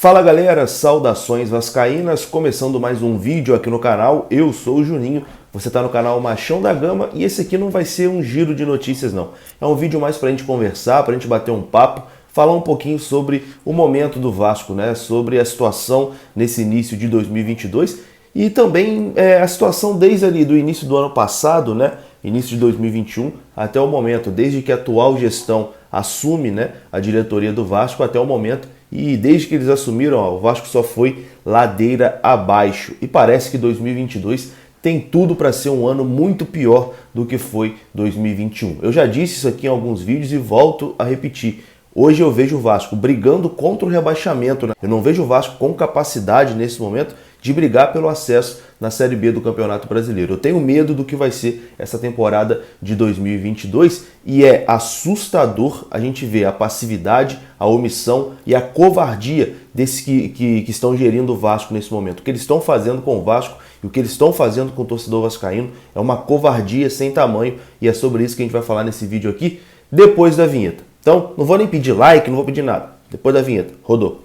Fala galera, saudações vascaínas, começando mais um vídeo aqui no canal. Eu sou o Juninho, você está no canal Machão da Gama e esse aqui não vai ser um giro de notícias não. É um vídeo mais para a gente conversar, para a gente bater um papo, falar um pouquinho sobre o momento do Vasco, né? Sobre a situação nesse início de 2022 e também a situação desde ali do início do ano passado, né? Início de 2021 até o momento, desde que a atual gestão assume, né, a diretoria do Vasco até o momento. E desde que eles assumiram, o Vasco só foi ladeira abaixo. E parece que 2022 tem tudo para ser um ano muito pior do que foi 2021. Eu já disse isso aqui em alguns vídeos e volto a repetir. Hoje eu vejo o Vasco brigando contra o rebaixamento, né? Eu não vejo o Vasco com capacidade nesse momento de brigar pelo acesso na Série B do Campeonato Brasileiro. Eu tenho medo do que vai ser essa temporada de 2022 e é assustador a gente ver a passividade, a omissão e a covardia desses que estão gerindo o Vasco nesse momento. O que eles estão fazendo com o Vasco e o que eles estão fazendo com o torcedor vascaíno é uma covardia sem tamanho e é sobre isso que a gente vai falar nesse vídeo aqui depois da vinheta. Então, não vou nem pedir like, não vou pedir nada. Depois da vinheta. Rodou.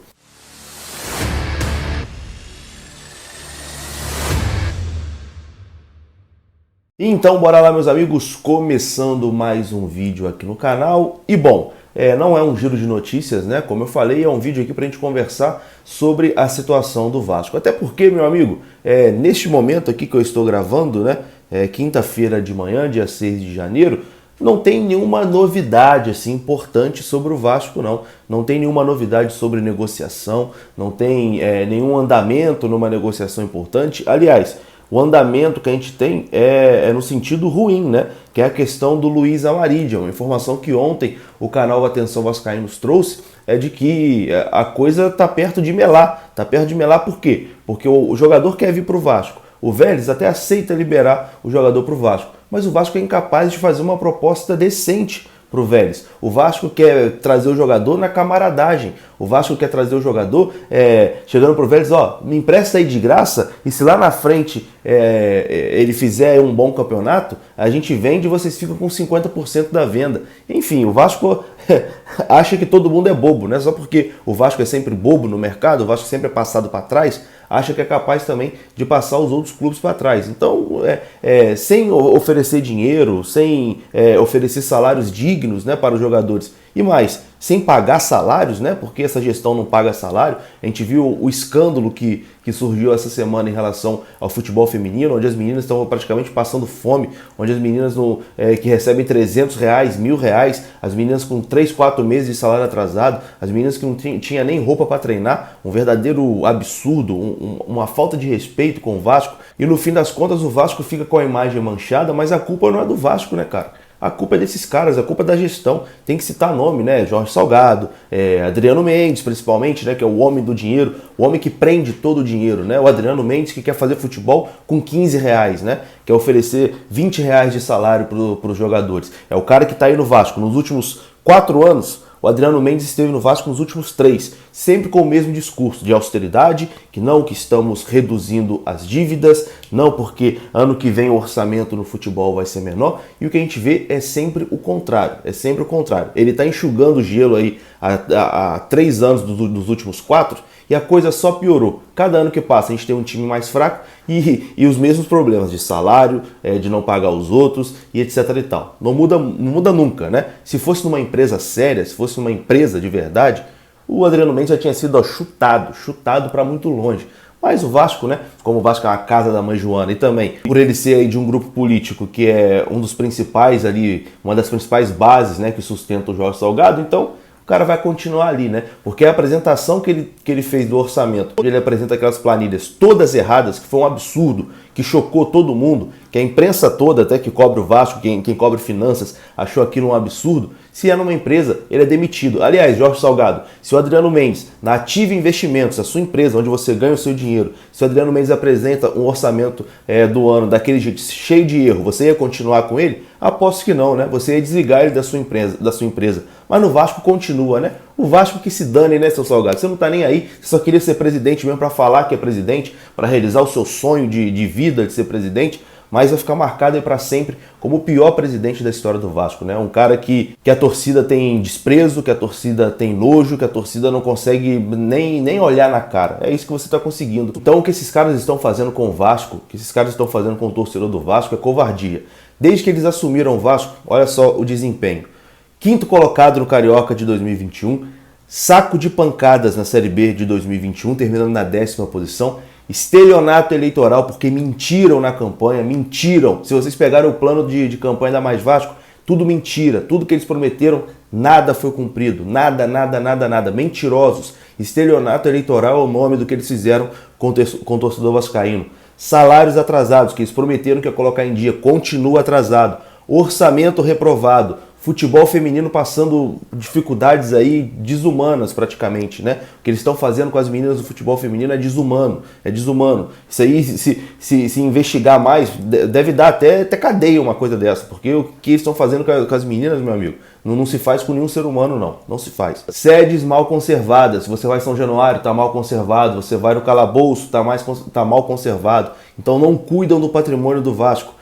Então, bora lá, meus amigos, começando mais um vídeo aqui no canal. E bom, não é um giro de notícias, né? Como eu falei, é um vídeo aqui pra gente conversar sobre a situação do Vasco. Até porque, meu amigo, neste momento aqui que eu estou gravando, né? Quinta-feira de manhã, dia 6 de janeiro, não tem nenhuma novidade assim importante sobre o Vasco, não. Não tem nenhuma novidade sobre negociação, não tem nenhum andamento numa negociação importante. Aliás, o andamento que a gente tem é no sentido ruim, né? Que é a questão do Luiz Amarídia. Uma informação que ontem o canal Atenção Vascaíno nos trouxe é de que a coisa está perto de melar. Está perto de melar por quê? Porque o jogador quer vir para o Vasco. O Vélez até aceita liberar o jogador para o Vasco, mas o Vasco é incapaz de fazer uma proposta decente para o Vélez. O Vasco quer trazer o jogador na camaradagem. O Vasco quer trazer o jogador chegando para o Vélez, ó, me empresta aí de graça e se lá na frente ele fizer um bom campeonato, a gente vende e vocês ficam com 50% da venda. Enfim, o Vasco acha que todo mundo é bobo, né? Só porque o Vasco é sempre bobo no mercado, o Vasco sempre é passado para trás, acha que é capaz também de passar os outros clubes para trás. Então, sem oferecer dinheiro, sem oferecer salários dignos, né, para os jogadores e mais, sem pagar salários, né, porque essa gestão não paga salário. A gente viu o escândalo que surgiu essa semana em relação ao futebol feminino, onde as meninas estão praticamente passando fome, onde as meninas que recebem R$300, R$1.000, as meninas com 3, 4 meses de salário atrasado, as meninas que não tinham nem roupa para treinar, um verdadeiro absurdo, uma falta de respeito com o Vasco. E no fim das contas o Vasco fica com a imagem manchada, mas a culpa não é do Vasco, né, cara? A culpa é desses caras, a culpa é da gestão. Tem que citar nome, né? Jorge Salgado, Adriano Mendes, principalmente, né? Que é o homem do dinheiro, o homem que prende todo o dinheiro, né? O Adriano Mendes que quer fazer futebol com R$15, né? Quer oferecer R$20 de salário para os jogadores. É o cara que está aí no Vasco nos últimos 4 anos. O Adriano Mendes esteve no Vasco nos últimos 3, sempre com o mesmo discurso de austeridade, que estamos reduzindo as dívidas, não porque ano que vem o orçamento no futebol vai ser menor, e o que a gente vê é sempre o contrário, Ele está enxugando o gelo aí há 3 anos dos últimos 4, e a coisa só piorou. Cada ano que passa a gente tem um time mais fraco e os mesmos problemas de salário, de não pagar os outros e etc e tal. Não muda nunca, né? Se fosse numa empresa séria, se fosse numa empresa de verdade, o Adriano Mendes já tinha sido chutado para muito longe. Mas o Vasco, né? Como o Vasco é a casa da mãe Joana e também por ele ser aí de um grupo político que é um dos principais ali, uma das principais bases, né, que sustenta o Jorge Salgado, então o cara vai continuar ali, né? Porque a apresentação que ele fez do orçamento, onde ele apresenta aquelas planilhas todas erradas, que foi um absurdo, que chocou todo mundo, que a imprensa toda, até que cobre o Vasco, quem cobre finanças, achou aquilo um absurdo. Se é numa empresa, ele é demitido. Aliás, Jorge Salgado, se o Adriano Mendes, na Ativa Investimentos, a sua empresa, onde você ganha o seu dinheiro, se o Adriano Mendes apresenta um orçamento do ano daquele jeito, cheio de erro, você ia continuar com ele? Aposto que não, né? Você ia desligar ele da sua empresa. Mas no Vasco continua, né? O Vasco que se dane, né, seu Salgado? Você não tá nem aí, você só queria ser presidente mesmo para falar que é presidente, para realizar o seu sonho de vida de ser presidente. mas vai ficar marcado aí para sempre como o pior presidente da história do Vasco, né? Um cara que a torcida tem desprezo, que a torcida tem nojo, que a torcida não consegue nem olhar na cara. É isso que você está conseguindo. Então o que esses caras estão fazendo com o Vasco, o que esses caras estão fazendo com o torcedor do Vasco é covardia. Desde que eles assumiram o Vasco, olha só o desempenho. 5º colocado no Carioca de 2021, saco de pancadas na Série B de 2021, terminando na 10ª posição, estelionato eleitoral porque mentiram na campanha, mentiram. Se vocês pegarem o plano de campanha da Mais Vasco, tudo mentira, tudo que eles prometeram, nada foi cumprido, nada, mentirosos. Estelionato eleitoral é o nome do que eles fizeram com o torcedor vascaíno. Salários atrasados, que eles prometeram que ia colocar em dia, continua atrasado. Orçamento reprovado. Futebol feminino passando dificuldades aí desumanas praticamente, né? O que eles estão fazendo com as meninas do futebol feminino é desumano, Isso aí, se investigar mais, deve dar até cadeia uma coisa dessa, porque o que eles estão fazendo com as meninas, meu amigo, não se faz com nenhum ser humano, não se faz. Sedes mal conservadas, você vai em São Januário, tá mal conservado, você vai no Calabouço, tá mal conservado, então não cuidam do patrimônio do Vasco.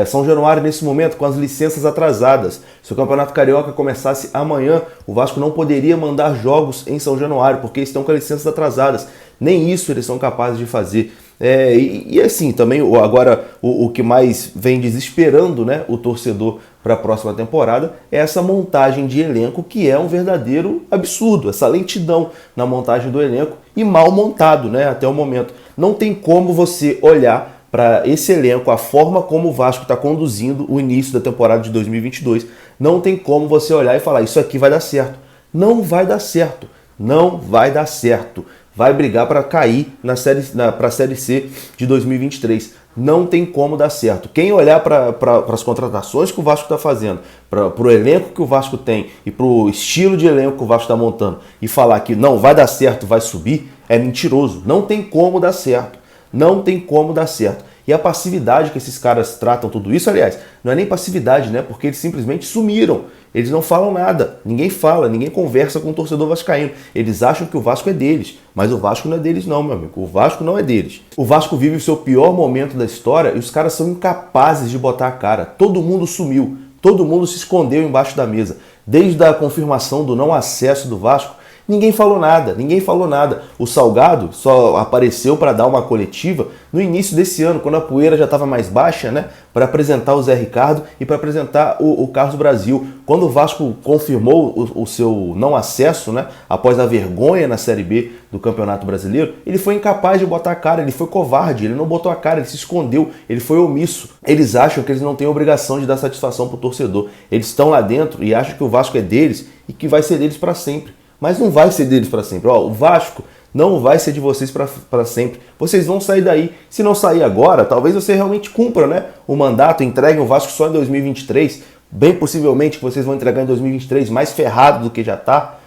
São Januário, nesse momento, com as licenças atrasadas. Se o Campeonato Carioca começasse amanhã, o Vasco não poderia mandar jogos em São Januário, porque estão com as licenças atrasadas. Nem isso eles são capazes de fazer. E assim, também agora o que mais vem desesperando, né, o torcedor para a próxima temporada é essa montagem de elenco que é um verdadeiro absurdo, essa lentidão na montagem do elenco e mal montado, né, até o momento. Não tem como você olhar para esse elenco, a forma como o Vasco está conduzindo o início da temporada de 2022, não tem como você olhar e falar, isso aqui vai dar certo. Não vai dar certo. Não vai dar certo. Vai brigar para cair para a Série C de 2023. Não tem como dar certo. Quem olhar para as contratações que o Vasco está fazendo, para o elenco que o Vasco tem e para o estilo de elenco que o Vasco está montando e falar que não vai dar certo, vai subir, é mentiroso. Não tem como dar certo. Não tem como dar certo. E a passividade que esses caras tratam tudo isso, aliás, não é nem passividade, né? Porque eles simplesmente sumiram. Eles não falam nada. Ninguém fala, ninguém conversa com o torcedor vascaíno. Eles acham que o Vasco é deles. Mas o Vasco não é deles não, meu amigo. O Vasco não é deles. O Vasco vive o seu pior momento da história e os caras são incapazes de botar a cara. Todo mundo sumiu. Todo mundo se escondeu embaixo da mesa. Desde a confirmação do não acesso do Vasco, ninguém falou nada. O Salgado só apareceu para dar uma coletiva no início desse ano, quando a poeira já estava mais baixa, né? Para apresentar o Zé Ricardo e para apresentar o Carlos Brasil. Quando o Vasco confirmou o seu não acesso, né? Após a vergonha na Série B do Campeonato Brasileiro, ele foi incapaz de botar a cara, ele foi covarde, ele não botou a cara, ele se escondeu, ele foi omisso. Eles acham que eles não têm obrigação de dar satisfação para o torcedor. Eles estão lá dentro e acham que o Vasco é deles e que vai ser deles para sempre. Mas não vai ser deles para sempre. O Vasco não vai ser de vocês para sempre. Vocês vão sair daí. Se não sair agora, talvez você realmente cumpra, né, o mandato, entreguem o Vasco só em 2023. Bem possivelmente que vocês vão entregar em 2023 mais ferrado do que já está.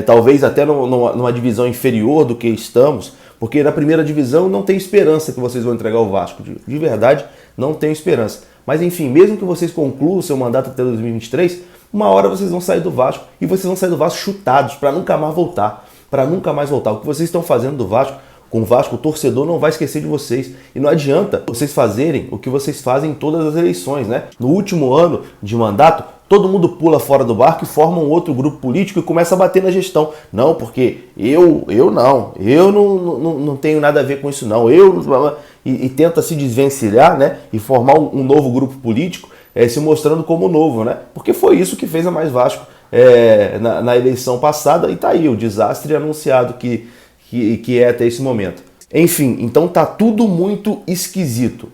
Talvez até numa divisão inferior do que estamos. Porque na primeira divisão não tem esperança que vocês vão entregar o Vasco. De verdade, não tenho esperança. Mas enfim, mesmo que vocês concluam o seu mandato até 2023, uma hora vocês vão sair do Vasco e vocês vão sair do Vasco chutados para nunca mais voltar. O que vocês estão fazendo do Vasco, com o Vasco, o torcedor não vai esquecer de vocês. E não adianta vocês fazerem o que vocês fazem em todas as eleições, né? No último ano de mandato, todo mundo pula fora do barco e forma um outro grupo político e começa a bater na gestão. Não, porque eu não tenho nada a ver com isso não. E tenta se desvencilhar, né? E formar um novo grupo político, se mostrando como novo, né? Porque foi isso que fez a Mais Vasco na eleição passada e tá aí o desastre anunciado que é até esse momento. Enfim, então tá tudo muito esquisito.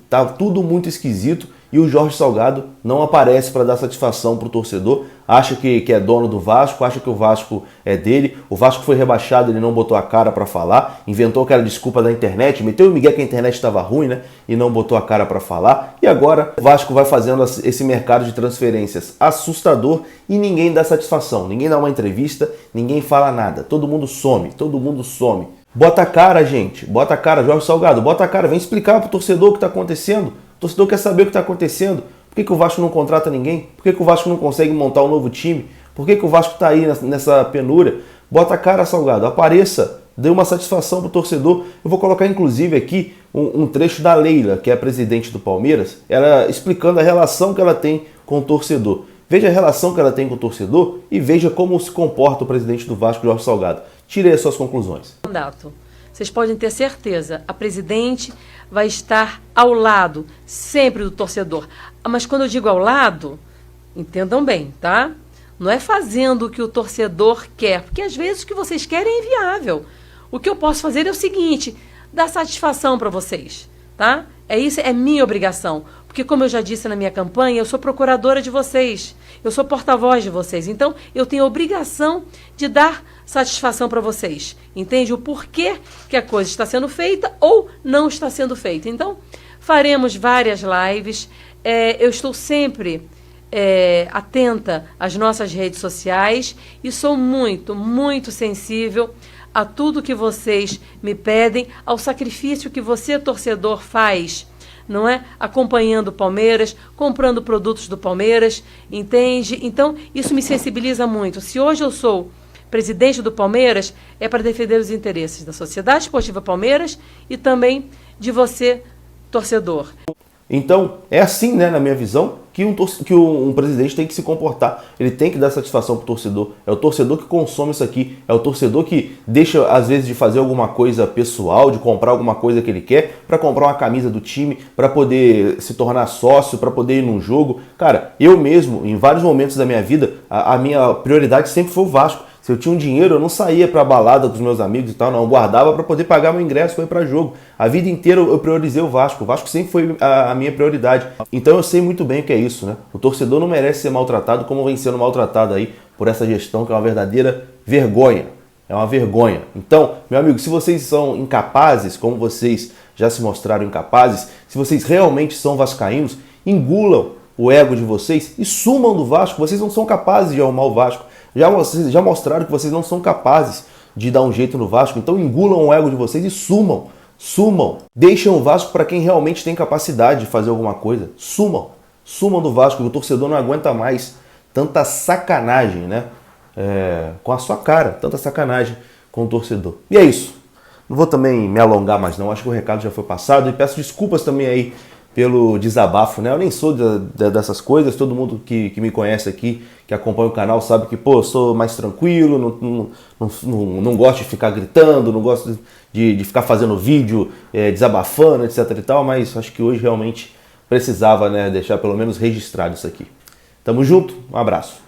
E o Jorge Salgado não aparece para dar satisfação para o torcedor, acha que é dono do Vasco, acha que o Vasco é dele, o Vasco foi rebaixado, ele não botou a cara para falar, inventou aquela desculpa da internet, meteu o migué que a internet estava ruim, né, e não botou a cara para falar, e agora o Vasco vai fazendo esse mercado de transferências assustador e ninguém dá satisfação, ninguém dá uma entrevista, ninguém fala nada, todo mundo some. Bota a cara, gente, bota a cara, Jorge Salgado, bota a cara, vem explicar pro torcedor o que está acontecendo. O torcedor quer saber o que está acontecendo. Por que o Vasco não contrata ninguém? Por que o Vasco não consegue montar um novo time? Por que o Vasco está aí nessa penúria? Bota a cara, Salgado, apareça. dê uma satisfação para o torcedor. Eu vou colocar inclusive aqui um trecho da Leila, que é a presidente do Palmeiras, ela explicando a relação que ela tem com o torcedor. Veja a relação que ela tem com o torcedor e veja como se comporta o presidente do Vasco, Jorge Salgado. Tire as suas conclusões. Mandato. Vocês podem ter certeza, a presidente vai estar ao lado sempre do torcedor. Mas quando eu digo ao lado, entendam bem, tá? Não é fazendo o que o torcedor quer, porque às vezes o que vocês querem é inviável. O que eu posso fazer é o seguinte, dar satisfação para vocês, tá? É isso, é minha obrigação. Porque, como eu já disse na minha campanha, eu sou procuradora de vocês, eu sou porta-voz de vocês. Então, eu tenho a obrigação de dar satisfação para vocês. Entende? O porquê que a coisa está sendo feita ou não está sendo feita. Então, faremos várias lives. Eu estou sempre atenta às nossas redes sociais e sou muito, muito sensível a tudo que vocês me pedem, ao sacrifício que você, torcedor, faz, não é? Acompanhando o Palmeiras, comprando produtos do Palmeiras, entende? Então, isso me sensibiliza muito. Se hoje eu sou presidente do Palmeiras, é para defender os interesses da Sociedade Esportiva Palmeiras e também de você, torcedor. Então, é assim, né, na minha visão, que um presidente tem que se comportar. Ele tem que dar satisfação para o torcedor. É o torcedor que consome isso aqui. É o torcedor que deixa, às vezes, de fazer alguma coisa pessoal, de comprar alguma coisa que ele quer, para comprar uma camisa do time, para poder se tornar sócio, para poder ir num jogo. Cara, eu mesmo, em vários momentos da minha vida, a minha prioridade sempre foi o Vasco. Se eu tinha um dinheiro, eu não saía pra balada com os meus amigos e tal, não. Eu guardava para poder pagar meu ingresso para ir para jogo. A vida inteira eu priorizei o Vasco. O Vasco sempre foi a minha prioridade. Então eu sei muito bem o que é isso, né? O torcedor não merece ser maltratado como vem sendo maltratado aí por essa gestão, que é uma verdadeira vergonha. É uma vergonha. Então, meu amigo, se vocês são incapazes, como vocês já se mostraram incapazes, se vocês realmente são vascaínos, engulam o ego de vocês e sumam do Vasco. Vocês não são capazes de arrumar o Vasco. Já mostraram que vocês não são capazes de dar um jeito no Vasco, então engulam o ego de vocês e sumam. Sumam. Deixam o Vasco para quem realmente tem capacidade de fazer alguma coisa. Sumam. Sumam do Vasco, o torcedor não aguenta mais tanta sacanagem, né? Com a sua cara, tanta sacanagem com o torcedor. E é isso. Não vou também me alongar mais não, acho que o recado já foi passado e peço desculpas também aí pelo desabafo, né? Eu nem sou dessas coisas, todo mundo que me conhece aqui, que acompanha o canal, sabe que, pô, eu sou mais tranquilo, não gosto de ficar gritando, não gosto de ficar fazendo vídeo, desabafando, etc e tal, mas acho que hoje realmente precisava, né, deixar pelo menos registrado isso aqui. Tamo junto, um abraço.